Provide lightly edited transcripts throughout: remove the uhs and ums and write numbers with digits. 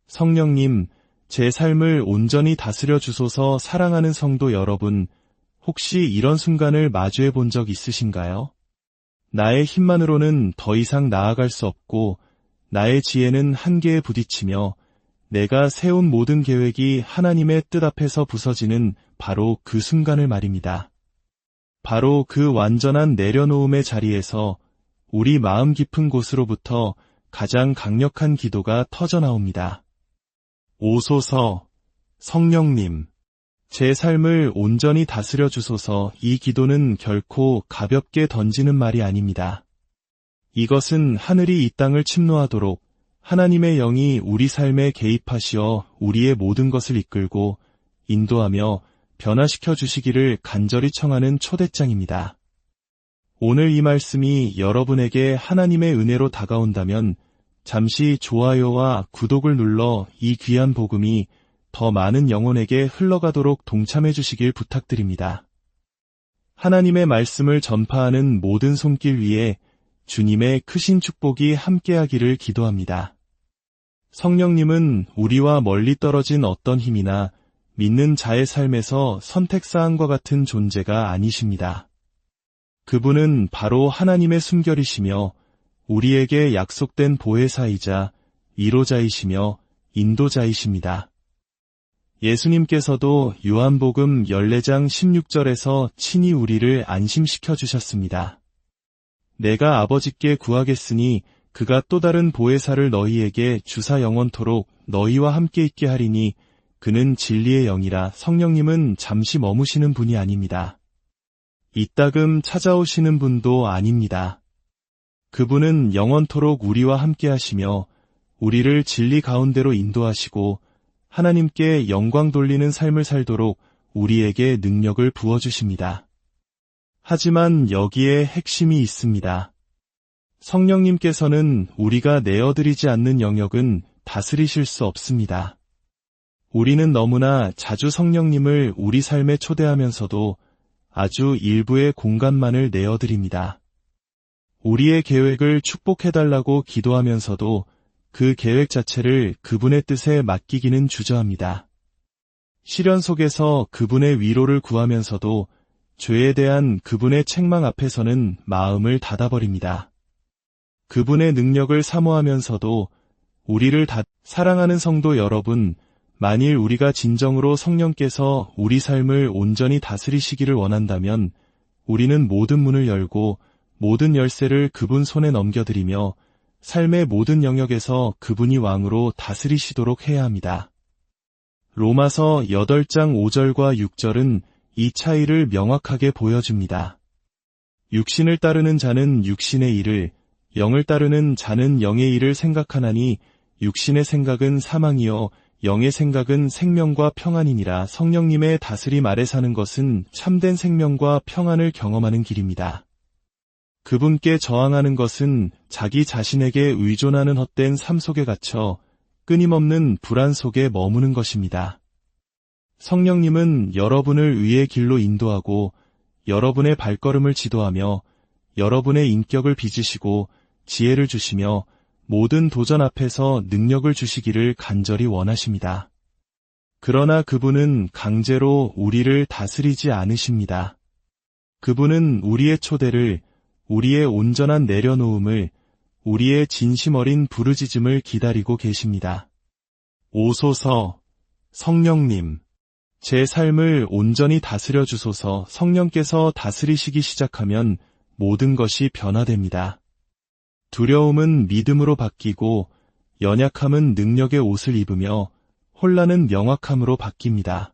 성령님, 제 삶을 온전히 다스려 주소서. 사랑하는 성도 여러분, 혹시 이런 순간을 마주해 본 적 있으신가요? 나의 힘만으로는 더 이상 나아갈 수 없고, 나의 지혜는 한계에 부딪히며, 내가 세운 모든 계획이 하나님의 뜻 앞에서 부서지는 바로 그 순간을 말입니다. 바로 그 완전한 내려놓음의 자리에서 우리 마음 깊은 곳으로부터 가장 강력한 기도가 터져나옵니다. 오소서, 성령님, 제 삶을 온전히 다스려 주소서. 이 기도는 결코 가볍게 던지는 말이 아닙니다. 이것은 하늘이 이 땅을 침노하도록 하나님의 영이 우리 삶에 개입하시어 우리의 모든 것을 이끌고 인도하며 변화시켜 주시기를 간절히 청하는 초대장입니다. 오늘 이 말씀이 여러분에게 하나님의 은혜로 다가온다면 잠시 좋아요와 구독을 눌러 이 귀한 복음이 더 많은 영혼에게 흘러가도록 동참해 주시길 부탁드립니다. 하나님의 말씀을 전파하는 모든 손길 위에 주님의 크신 축복이 함께하기를 기도합니다. 성령님은 우리와 멀리 떨어진 어떤 힘이나 믿는 자의 삶에서 선택사항과 같은 존재가 아니십니다. 그분은 바로 하나님의 숨결이시며 우리에게 약속된 보혜사이자 위로자이시며 인도자이십니다. 예수님께서도 요한복음 14장 16절에서 친히 우리를 안심시켜 주셨습니다. 내가 아버지께 구하겠으니 그가 또 다른 보혜사를 너희에게 주사 영원토록 너희와 함께 있게 하리니 그는 진리의 영이라. 성령님은 잠시 머무시는 분이 아닙니다. 이따금 찾아오시는 분도 아닙니다. 그분은 영원토록 우리와 함께 하시며 우리를 진리 가운데로 인도하시고 하나님께 영광 돌리는 삶을 살도록 우리에게 능력을 부어주십니다. 하지만 여기에 핵심이 있습니다. 성령님께서는 우리가 내어드리지 않는 영역은 다스리실 수 없습니다. 우리는 너무나 자주 성령님을 우리 삶에 초대하면서도 아주 일부의 공간만을 내어드립니다. 우리의 계획을 축복해달라고 기도하면서도 그 계획 자체를 그분의 뜻에 맡기기는 주저합니다. 시련 속에서 그분의 위로를 구하면서도 죄에 대한 그분의 책망 앞에서는 마음을 닫아버립니다. 그분의 능력을 사모하면서도 우리를 사랑하는 성도 여러분, 만일 우리가 진정으로 성령께서 우리 삶을 온전히 다스리시기를 원한다면 우리는 모든 문을 열고 모든 열쇠를 그분 손에 넘겨드리며 삶의 모든 영역에서 그분이 왕으로 다스리시도록 해야 합니다. 로마서 8장 5절과 6절은 이 차이를 명확하게 보여줍니다. 육신을 따르는 자는 육신의 일을, 영을 따르는 자는 영의 일을 생각하나니 육신의 생각은 사망이요 영의 생각은 생명과 평안이니라. 성령님의 다스림 아래 사는 것은 참된 생명과 평안을 경험하는 길입니다. 그분께 저항하는 것은 자기 자신에게 의존하는 헛된 삶 속에 갇혀 끊임없는 불안 속에 머무는 것입니다. 성령님은 여러분을 의의 길로 인도하고 여러분의 발걸음을 지도하며 여러분의 인격을 빚으시고 지혜를 주시며 모든 도전 앞에서 능력을 주시기를 간절히 원하십니다. 그러나 그분은 강제로 우리를 다스리지 않으십니다. 그분은 우리의 초대를, 우리의 온전한 내려놓음을, 우리의 진심 어린 부르짖음을 기다리고 계십니다. 오소서, 성령님, 제 삶을 온전히 다스려 주소서. 성령께서 다스리시기 시작하면 모든 것이 변화됩니다. 두려움은 믿음으로 바뀌고 연약함은 능력의 옷을 입으며 혼란은 명확함으로 바뀝니다.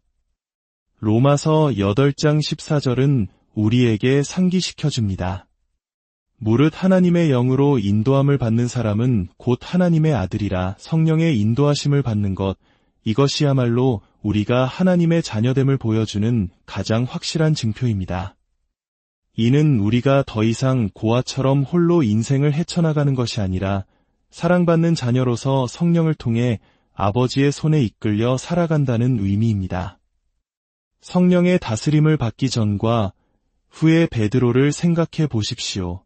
로마서 8장 14절은 우리에게 상기시켜줍니다. 무릇 하나님의 영으로 인도함을 받는 사람은 곧 하나님의 아들이라. 성령의 인도하심을 받는 것, 이것이야말로 우리가 하나님의 자녀됨을 보여주는 가장 확실한 증표입니다. 이는 우리가 더 이상 고아처럼 홀로 인생을 헤쳐나가는 것이 아니라 사랑받는 자녀로서 성령을 통해 아버지의 손에 이끌려 살아간다는 의미입니다. 성령의 다스림을 받기 전과 후의 베드로를 생각해 보십시오.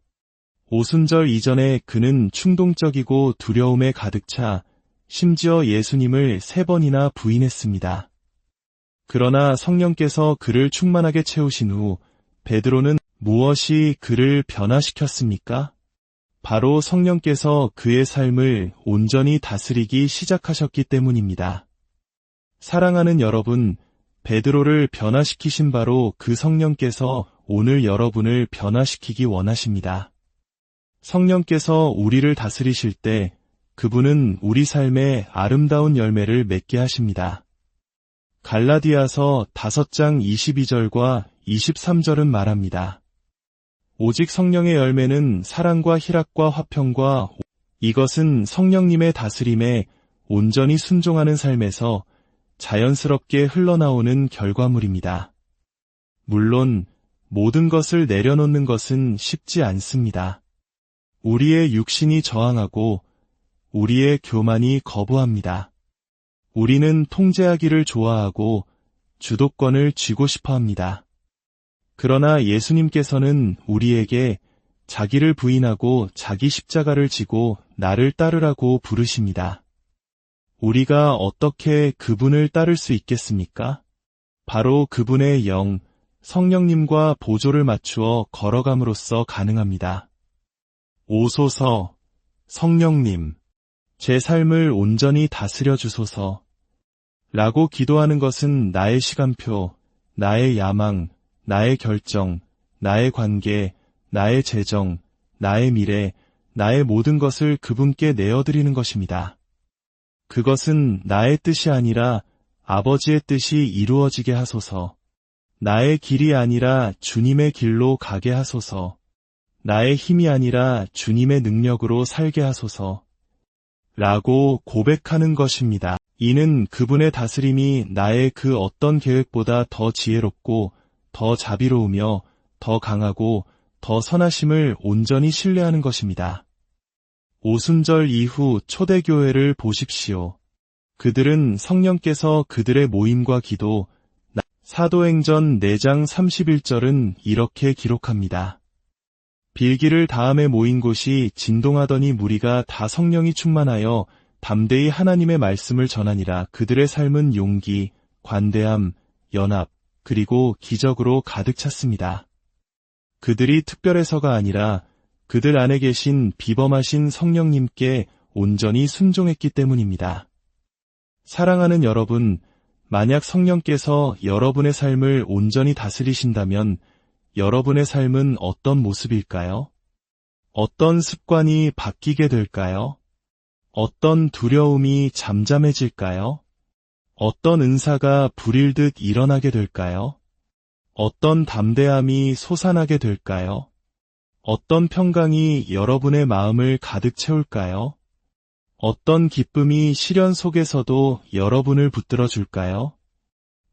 오순절 이전에 그는 충동적이고 두려움에 가득 차 심지어 예수님을 3번이나 부인했습니다. 그러나 성령께서 그를 충만하게 채우신 후 베드로는 무엇이 그를 변화시켰습니까? 바로 성령께서 그의 삶을 온전히 다스리기 시작하셨기 때문입니다. 사랑하는 여러분, 베드로를 변화시키신 바로 그 성령께서 오늘 여러분을 변화시키기 원하십니다. 성령께서 우리를 다스리실 때 그분은 우리 삶에 아름다운 열매를 맺게 하십니다. 갈라디아서 5장 22절과 23절은 말합니다. 오직 성령의 열매는 사랑과 희락과 화평과 이것은 성령님의 다스림에 온전히 순종하는 삶에서 자연스럽게 흘러나오는 결과물입니다. 물론 모든 것을 내려놓는 것은 쉽지 않습니다. 우리의 육신이 저항하고 우리의 교만이 거부합니다. 우리는 통제하기를 좋아하고 주도권을 쥐고 싶어 합니다. 그러나 예수님께서는 우리에게 자기를 부인하고 자기 십자가를 지고 나를 따르라고 부르십니다. 우리가 어떻게 그분을 따를 수 있겠습니까? 바로 그분의 영, 성령님과 보조를 맞추어 걸어감으로써 가능합니다. 오소서, 성령님, 제 삶을 온전히 다스려 주소서 라고 기도하는 것은 나의 시간표, 나의 야망, 나의 결정, 나의 관계, 나의 재정, 나의 미래, 나의 모든 것을 그분께 내어드리는 것입니다. 그것은 나의 뜻이 아니라 아버지의 뜻이 이루어지게 하소서. 나의 길이 아니라 주님의 길로 가게 하소서. 나의 힘이 아니라 주님의 능력으로 살게 하소서. 라고 고백하는 것입니다. 이는 그분의 다스림이 나의 그 어떤 계획보다 더 지혜롭고 더 자비로우며 더 강하고 더 선하심을 온전히 신뢰하는 것입니다. 오순절 이후 초대교회를 보십시오. 그들은 성령께서 그들의 모임과 기도, 사도행전 4장 31절은 이렇게 기록합니다. 빌기를 다음에 모인 곳이 진동하더니 무리가 다 성령이 충만하여 담대히 하나님의 말씀을 전하니라. 그들의 삶은 용기, 관대함, 연합, 그리고 기적으로 가득 찼습니다. 그들이 특별해서가 아니라 그들 안에 계신 비범하신 성령님께 온전히 순종했기 때문입니다. 사랑하는 여러분, 만약 성령께서 여러분의 삶을 온전히 다스리신다면 여러분의 삶은 어떤 모습일까요? 어떤 습관이 바뀌게 될까요? 어떤 두려움이 잠잠해질까요? 어떤 은사가 불일듯 일어나게 될까요? 어떤 담대함이 솟아나게 될까요? 어떤 평강이 여러분의 마음을 가득 채울까요? 어떤 기쁨이 시련 속에서도 여러분을 붙들어 줄까요?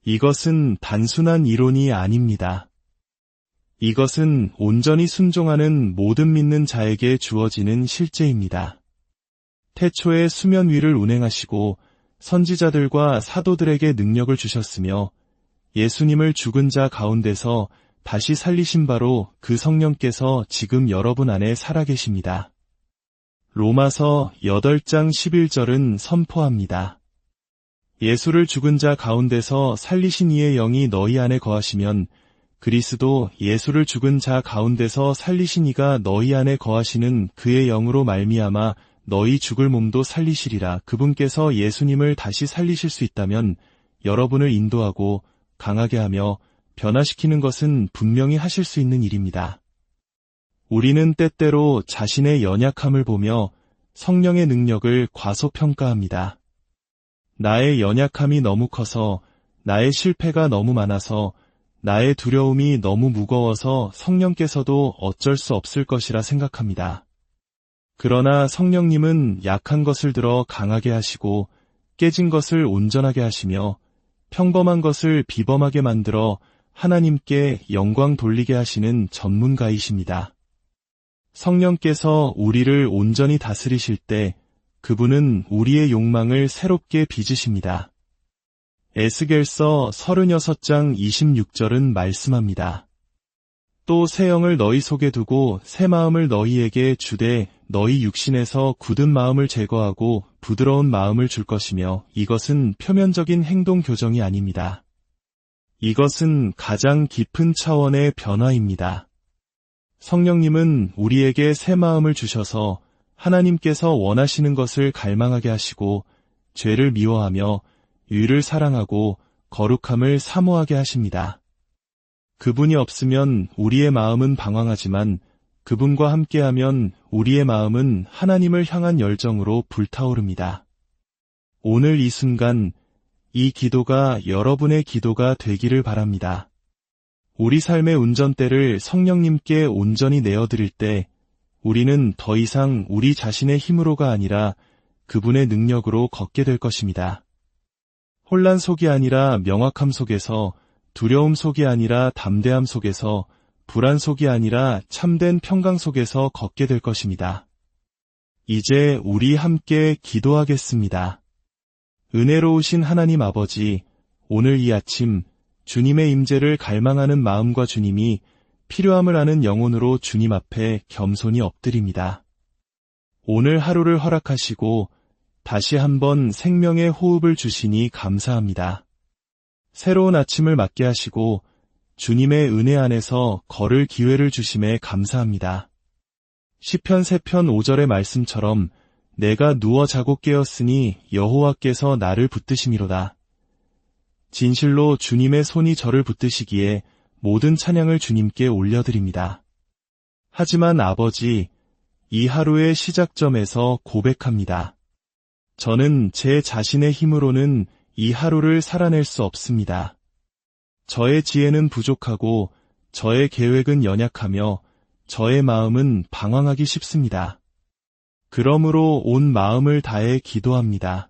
이것은 단순한 이론이 아닙니다. 이것은 온전히 순종하는 모든 믿는 자에게 주어지는 실제입니다. 태초에 수면 위를 운행하시고 선지자들과 사도들에게 능력을 주셨으며 예수님을 죽은 자 가운데서 다시 살리신 바로 그 성령께서 지금 여러분 안에 살아계십니다. 로마서 8장 11절은 선포합니다. 예수를 죽은 자 가운데서 살리신 이의 영이 너희 안에 거하시면 그리스도 예수를 죽은 자 가운데서 살리신 이가 너희 안에 거하시는 그의 영으로 말미암아 너희 죽을 몸도 살리시리라. 그분께서 예수님을 다시 살리실 수 있다면 여러분을 인도하고 강하게 하며 변화시키는 것은 분명히 하실 수 있는 일입니다. 우리는 때때로 자신의 연약함을 보며 성령의 능력을 과소평가합니다. 나의 연약함이 너무 커서, 나의 실패가 너무 많아서, 나의 두려움이 너무 무거워서 성령께서도 어쩔 수 없을 것이라 생각합니다. 그러나 성령님은 약한 것을 들어 강하게 하시고 깨진 것을 온전하게 하시며 평범한 것을 비범하게 만들어 하나님께 영광 돌리게 하시는 전문가이십니다. 성령께서 우리를 온전히 다스리실 때 그분은 우리의 욕망을 새롭게 빚으십니다. 에스겔서 36장 26절은 말씀합니다. 또 새 영을 너희 속에 두고 새 마음을 너희에게 주되 너희 육신에서 굳은 마음을 제거하고 부드러운 마음을 줄 것이며 이것은 표면적인 행동 교정이 아닙니다. 이것은 가장 깊은 차원의 변화입니다. 성령님은 우리에게 새 마음을 주셔서 하나님께서 원하시는 것을 갈망하게 하시고 죄를 미워하며 의를 사랑하고 거룩함을 사모하게 하십니다. 그분이 없으면 우리의 마음은 방황하지만 그분과 함께하면 우리의 마음은 하나님을 향한 열정으로 불타오릅니다. 오늘 이 순간 이 기도가 여러분의 기도가 되기를 바랍니다. 우리 삶의 운전대를 성령님께 온전히 내어드릴 때 우리는 더 이상 우리 자신의 힘으로가 아니라 그분의 능력으로 걷게 될 것입니다. 혼란 속이 아니라 명확함 속에서, 두려움 속이 아니라 담대함 속에서, 불안 속이 아니라 참된 평강 속에서 걷게 될 것입니다. 이제 우리 함께 기도하겠습니다. 은혜로우신 하나님 아버지, 오늘 이 아침 주님의 임재를 갈망하는 마음과 주님이 필요함을 아는 영혼으로 주님 앞에 겸손히 엎드립니다. 오늘 하루를 허락하시고 다시 한번 생명의 호흡을 주시니 감사합니다. 새로운 아침을 맞게 하시고 주님의 은혜 안에서 걸을 기회를 주심에 감사합니다. 시편 3편 5절의 말씀처럼 내가 누워 자고 깨었으니 여호와께서 나를 붙드심이로다. 진실로 주님의 손이 저를 붙드시기에 모든 찬양을 주님께 올려드립니다. 하지만 아버지, 이 하루의 시작점에서 고백합니다. 저는 제 자신의 힘으로는 이 하루를 살아낼 수 없습니다. 저의 지혜는 부족하고 저의 계획은 연약하며 저의 마음은 방황하기 쉽습니다. 그러므로 온 마음을 다해 기도합니다.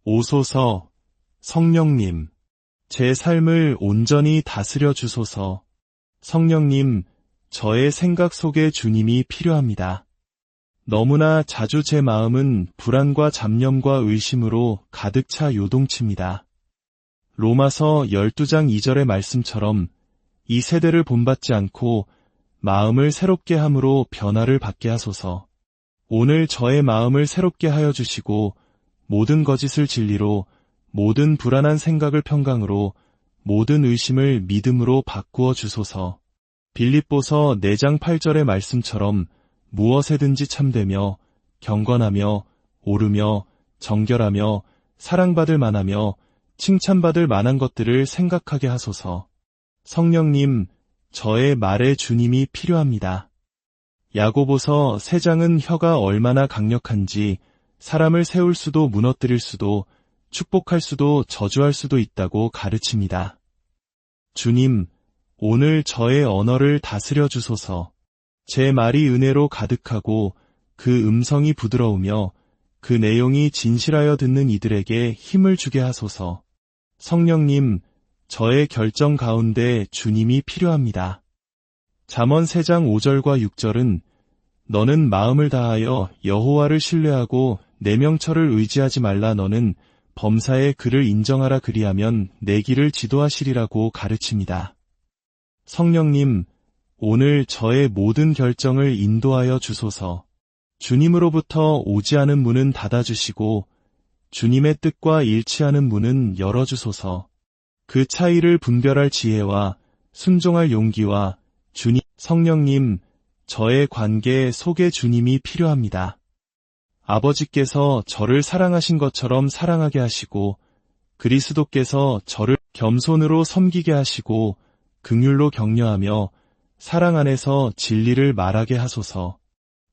오소서, 성령님, 제 삶을 온전히 다스려 주소서. 성령님, 저의 생각 속에 주님이 필요합니다. 너무나 자주 제 마음은 불안과 잡념과 의심으로 가득 차 요동칩니다. 로마서 12장 2절의 말씀처럼 이 세대를 본받지 않고 마음을 새롭게 함으로 변화를 받게 하소서. 오늘 저의 마음을 새롭게 하여 주시고 모든 거짓을 진리로, 모든 불안한 생각을 평강으로, 모든 의심을 믿음으로 바꾸어 주소서. 빌립보서 4장 8절의 말씀처럼 무엇에든지 참되며 경건하며 오르며 정결하며 사랑받을 만하며 칭찬받을 만한 것들을 생각하게 하소서. 성령님, 저의 말에 주님이 필요합니다. 야고보서 3장은 혀가 얼마나 강력한지 사람을 세울 수도 무너뜨릴 수도 축복할 수도 저주할 수도 있다고 가르칩니다. 주님, 오늘 저의 언어를 다스려 주소서. 제 말이 은혜로 가득하고 그 음성이 부드러우며 그 내용이 진실하여 듣는 이들에게 힘을 주게 하소서. 성령님, 저의 결정 가운데 주님이 필요합니다. 잠언 3장 5절과 6절은 너는 마음을 다하여 여호와를 신뢰하고 내 명철을 의지하지 말라. 너는 범사에 그를 인정하라. 그리하면 내 길을 지도하시리라고 가르칩니다. 성령님, 오늘 저의 모든 결정을 인도하여 주소서. 주님으로부터 오지 않은 문은 닫아주시고 주님의 뜻과 일치하는 문은 열어주소서. 그 차이를 분별할 지혜와 순종할 용기와 주님, 성령님, 저의 관계 속에 주님이 필요합니다. 아버지께서 저를 사랑하신 것처럼 사랑하게 하시고 그리스도께서 저를 겸손으로 섬기게 하시고 긍휼로 격려하며 사랑 안에서 진리를 말하게 하소서.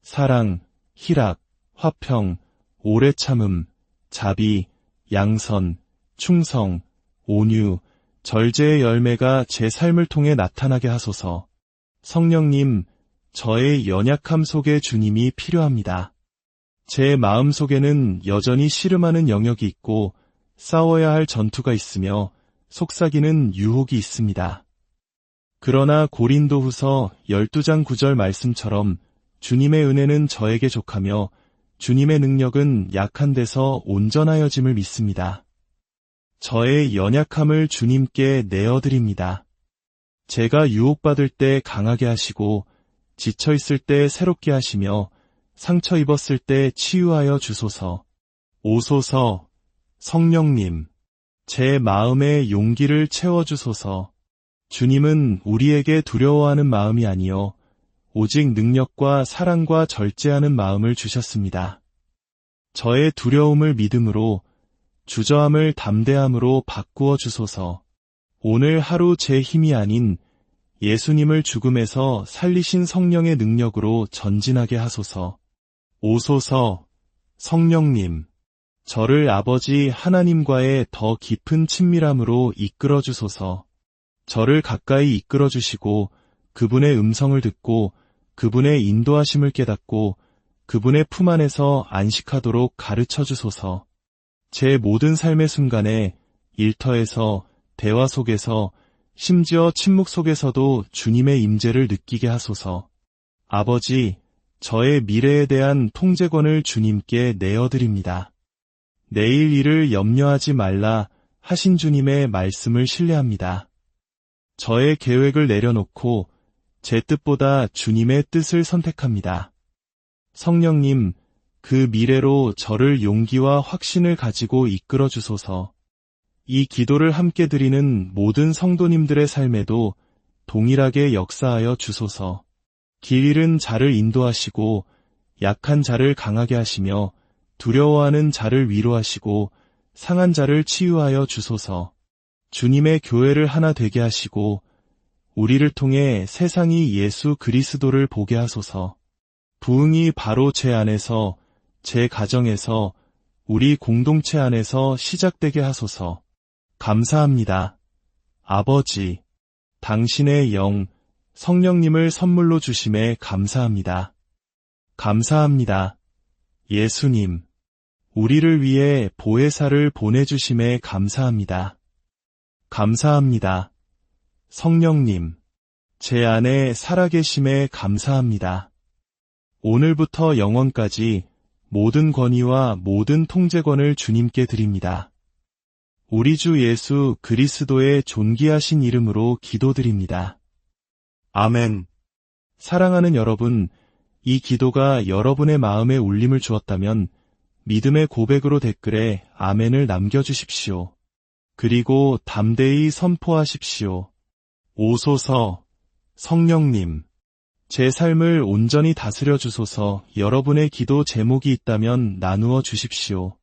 사랑, 희락, 화평, 오래 참음, 자비, 양선, 충성, 온유, 절제의 열매가 제 삶을 통해 나타나게 하소서. 성령님, 저의 연약함 속에 주님이 필요합니다. 제 마음 속에는 여전히 씨름하는 영역이 있고 싸워야 할 전투가 있으며 속삭이는 유혹이 있습니다. 그러나 고린도후서 12장 9절 말씀처럼 주님의 은혜는 저에게 족하며 주님의 능력은 약한 데서 온전하여짐을 믿습니다. 저의 연약함을 주님께 내어드립니다. 제가 유혹받을 때 강하게 하시고 지쳐 있을 때 새롭게 하시며 상처 입었을 때 치유하여 주소서. 오소서. 성령님, 제 마음에 용기를 채워주소서. 주님은 우리에게 두려워하는 마음이 아니요 오직 능력과 사랑과 절제하는 마음을 주셨습니다. 저의 두려움을 믿음으로, 주저함을 담대함으로 바꾸어 주소서. 오늘 하루 제 힘이 아닌 예수님을 죽음에서 살리신 성령의 능력으로 전진하게 하소서. 오소서. 성령님, 저를 아버지 하나님과의 더 깊은 친밀함으로 이끌어 주소서. 저를 가까이 이끌어 주시고 그분의 음성을 듣고 그분의 인도하심을 깨닫고 그분의 품 안에서 안식하도록 가르쳐 주소서. 제 모든 삶의 순간에 일터에서, 대화 속에서, 심지어 침묵 속에서도 주님의 임재를 느끼게 하소서. 아버지, 저의 미래에 대한 통제권을 주님께 내어드립니다. 내일 일을 염려하지 말라 하신 주님의 말씀을 신뢰합니다. 저의 계획을 내려놓고 제 뜻보다 주님의 뜻을 선택합니다. 성령님, 그 미래로 저를 용기와 확신을 가지고 이끌어 주소서. 이 기도를 함께 드리는 모든 성도님들의 삶에도 동일하게 역사하여 주소서. 길 잃은 자를 인도하시고 약한 자를 강하게 하시며 두려워하는 자를 위로하시고 상한 자를 치유하여 주소서. 주님의 교회를 하나 되게 하시고 우리를 통해 세상이 예수 그리스도를 보게 하소서. 부흥이 바로 제 안에서, 제 가정에서, 우리 공동체 안에서 시작되게 하소서. 감사합니다. 아버지, 당신의 영, 성령님을 선물로 주심에 감사합니다. 감사합니다. 예수님, 우리를 위해 보혜사를 보내주심에 감사합니다. 감사합니다. 성령님, 제 안에 살아계심에 감사합니다. 오늘부터 영원까지 모든 권위와 모든 통제권을 주님께 드립니다. 우리 주 예수 그리스도의 존귀하신 이름으로 기도드립니다. 아멘. 사랑하는 여러분, 이 기도가 여러분의 마음에 울림을 주었다면 믿음의 고백으로 댓글에 아멘을 남겨주십시오. 그리고 담대히 선포하십시오. 오소서. 성령님, 제 삶을 온전히 다스려 주소서. 여러분의 기도 제목이 있다면 나누어 주십시오.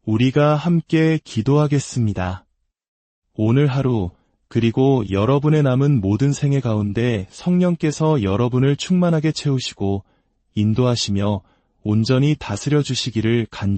우리가 함께 기도하겠습니다. 오늘 하루, 그리고 여러분의 남은 모든 생애 가운데 성령께서 여러분을 충만하게 채우시고 인도하시며 온전히 다스려 주시기를 간절히